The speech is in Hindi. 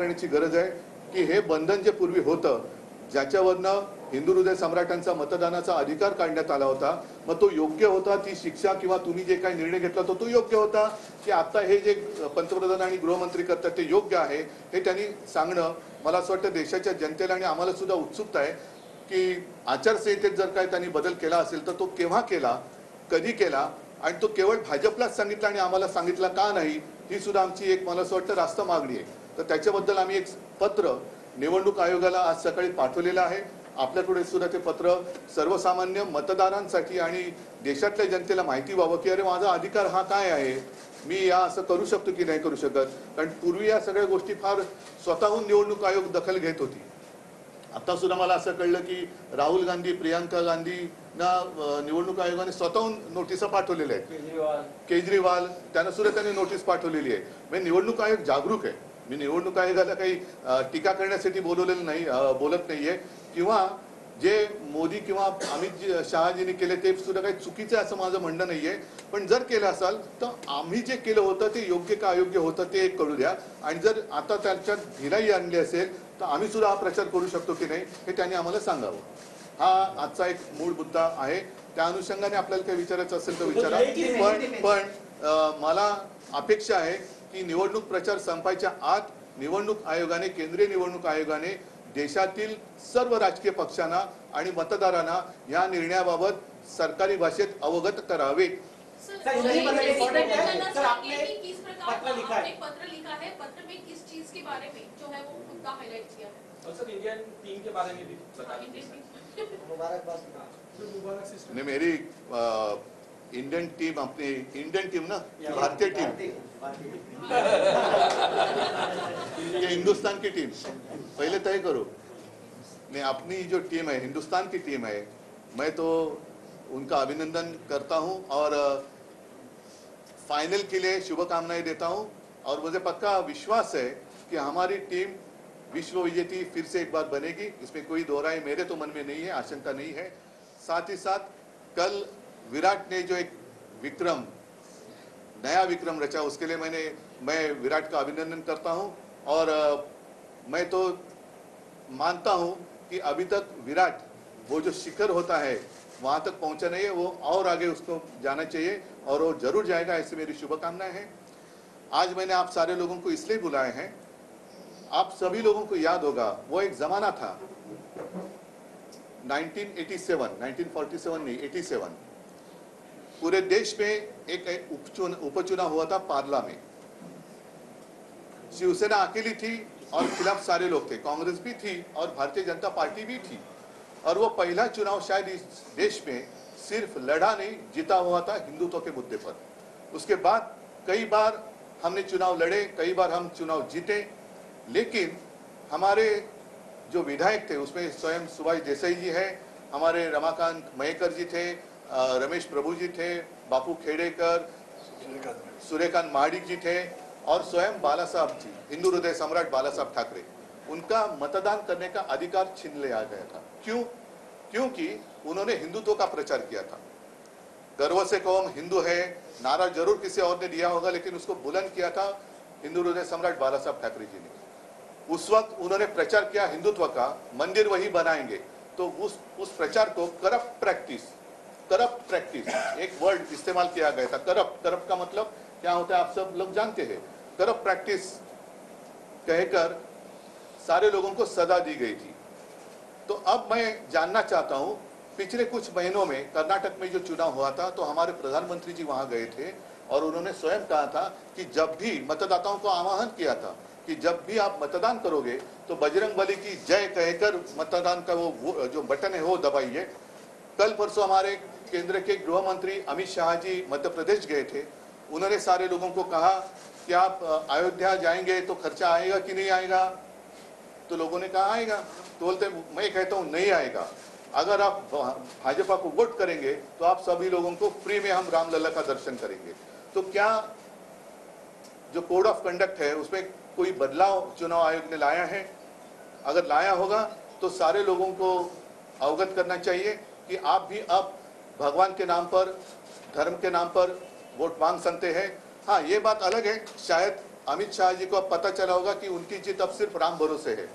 करण्याची गरज आहे की हे बंधन जे पूर्वी होतं, ज्याच्यावरनं हिंदू हृदय सम्राटांचा मतदानाचा अधिकार काढण्यात आला होता, मग तो योग्य होता, ती शिक्षा किंवा तुम्ही जे काही निर्णय घेतला तो योग्य होता, की आता हे जे पंतप्रधान आणि गृहमंत्री करतात ते योग्य आहे, हे त्यांनी सांगणं मला असं वाटतं देशाच्या जनतेला आणि आम्हाला सुद्धा उत्सुकता आहे की आचारसंहितेत जर काय त्यांनी बदल केला असेल तर तो केव्हा केला, कधी केला, आणि तो केवळ भाजपलाच सांगितला आणि आम्हाला सांगितला का नाही, ही सुद्धा आमची एक मला असं वाटतं रास्त मागणी आहे. तर त्याच्याबद्दल आम्ही एक पत्र निवडणूक आयोगाला आज सकाळी पाठवलेलं आहे. आपल्याकडे सुद्धा ते पत्र सर्वसामान्य मतदारांसाठी आणि देशातल्या जनतेला माहिती व्हावं की अरे माझा अधिकार हा काय आहे, मी या असं करू शकतो की नाही करू शकत. कारण पूर्वी या सगळ्या गोष्टी फार स्वतःहून निवडणूक आयोग दखल घेत होती. आता सुद्धा मला असं कळलं की राहुल गांधी, प्रियंका गांधींना निवडणूक आयोगाने स्वतःहून नोटिसा पाठवलेल्या आहेत. केजरीवाल त्यांना सुद्धा त्यांनी नोटीस पाठवलेली आहे. म्हणजे निवडणूक आयोग जागरूक आहे. मी निवडणूक आयोगाला काही टीका करण्यासाठी बोलवलेलं नाही, बोलत नाहीये, किंवा जे मोदी किंवा अमित शहाजींनी केले ते सुद्धा काही चुकीचं असं माझं म्हणणं नाहीये. पण जर केलं असाल तर आम्ही जे केलं होतं ते योग्य का अयोग्य होतं ते कळू द्या. आणि जर आता त्याच्यात ढिलाई आणली असेल तर आम्ही सुद्धा हा प्रचार करू शकतो की नाही हे त्यांनी आम्हाला सांगावं. हा आजचा एक मूळ मुद्दा आहे. त्या अनुषंगाने आपल्याला काही विचारायचं असेल तर विचारा. पण मला अपेक्षा आहे की निवडणूक प्रचार संपायच्या आत निवडणूक आयोगाने, केंद्रीय निवडणूक आयोगाने देशातील सर्व राजकीय पक्षांना आणि मतदारांना या निर्णयाबाबत सरकारी भाषेत अवगत करावे. पत्र लिखा है, पत्र में किस चीज के बारे में जो है वो मुद्दा हाईलाइट किया है? और सर इंडियन टीम के बारे में भी बता दीजिए। नहीं, मेरी इंडियन टीम, अपनी इंडियन टीम ना, भारतीय टीम, ये हिंदुस्तान की टीम पहले तय करो. नहीं, अपनी जो टीम है, हिंदुस्तान की टीम है, मैं तो उनका अभिनंदन करता हूं और फाइनल के लिए शुभकामनाएं देता हूं. और मुझे पक्का विश्वास है कि हमारी टीम विश्व विजेती फिर से एक बार बनेगी. इसमें कोई दो राय मेरे तो मन में नहीं है, आशंका नहीं है. साथ ही साथ कल विराट ने जो एक विक्रम, नया विक्रम रचा, उसके लिए मैं विराट का अभिनंदन करता हूं. और मैं तो मानता हूं कि अभी तक विराट वो जो शिखर होता है वहां तक पहुंचा नहीं है, वो और आगे उसको जाना चाहिए और वो जरूर जाएगा, ऐसी मेरी शुभकामनाएं हैं. आज मैंने आप सारे लोगों को इसलिए बुलाए हैं, आप सभी लोगों को याद होगा वो एक जमाना था 1947 नहीं 87, पूरे देश में एक उपचुनाव हुआ था पार्ला में. शिवसेना अकेली थी और खिलाफ सारे लोग थे, कांग्रेस भी थी और भारतीय जनता पार्टी भी थी. और वो पहला चुनाव शायद इस देश में सिर्फ लड़ा नहीं, जीता हुआ था हिंदुत्व के मुद्दे पर. उसके बाद कई बार हमने चुनाव लड़े, कई बार हम चुनाव जीते, लेकिन हमारे जो विधायक थे उसमें स्वयं सुभाष देसाई जी है, हमारे रमाकांत मयेकर जी थे, रमेश प्रभु जी थे, बापू खेड़ेकर, सूर्यकांत महाडिक जी थे और स्वयं बाला साहब जी, हिंदू हृदय सम्राट बाला साहब ठाकरे. उनका मतदान करने का अधिकार छीन लिया गया था. क्यों? क्योंकि उन्होंने हिंदुत्व का प्रचार किया था. गर्व से कहो हम हिंदू है, नारा जरूर किसी और ने दिया होगा, लेकिन उसको बुलंद किया था हिंदू हृदय सम्राट बाला साहब ठाकरे जी ने. उस वक्त उन्होंने प्रचार किया हिंदुत्व का, मंदिर वही बनाएंगे. तो उस प्रचार को करप्ट प्रैक्टिस एक वर्ड इस्तेमाल किया गया था. करप्ट का मतलब क्या होता है आप सब लोग जानते हैं. करप्ट प्रैक्टिस कहकर सारे लोगों को सजा दी गई थी. तो अब मैं जानना चाहता हूं, पिछले कुछ महीनों में कर्नाटक में जो चुनाव हुआ था तो हमारे प्रधानमंत्री जी वहां गए थे और उन्होंने स्वयं कहा था कि जब भी मतदाताओं को आह्वान किया था कि जब भी आप मतदान करोगे तो बजरंगबली की जय कहकर मतदान का वो जो बटन है वो दबाइए. कल परसों हमारे केंद्र के गृह मंत्री अमित शाह जी मध्य प्रदेश गए थे. उन्होंने सारे लोगों को कहा कि आप अयोध्या जाएंगे तो खर्चा आएगा कि नहीं आएगा. तो लोगों ने कहा आएगा. तो बोलते मैं कहता हूं नहीं आएगा. अगर आप भाजपा को वोट करेंगे तो आप सभी लोगों को फ्री में हम रामलला का दर्शन करेंगे. तो क्या जो कोड ऑफ कंडक्ट है उसमें कोई बदलाव चुनाव आयोग ने लाया है? अगर लाया होगा तो सारे लोगों को अवगत करना चाहिए कि आप भी अब भगवान के नाम पर, धर्म के नाम पर वोट मांग सकते हैं. हाँ, ये बात अलग है, शायद अमित शाह जी को अब पता चला होगा कि उनकी जीत अब सिर्फ राम भरोसे है।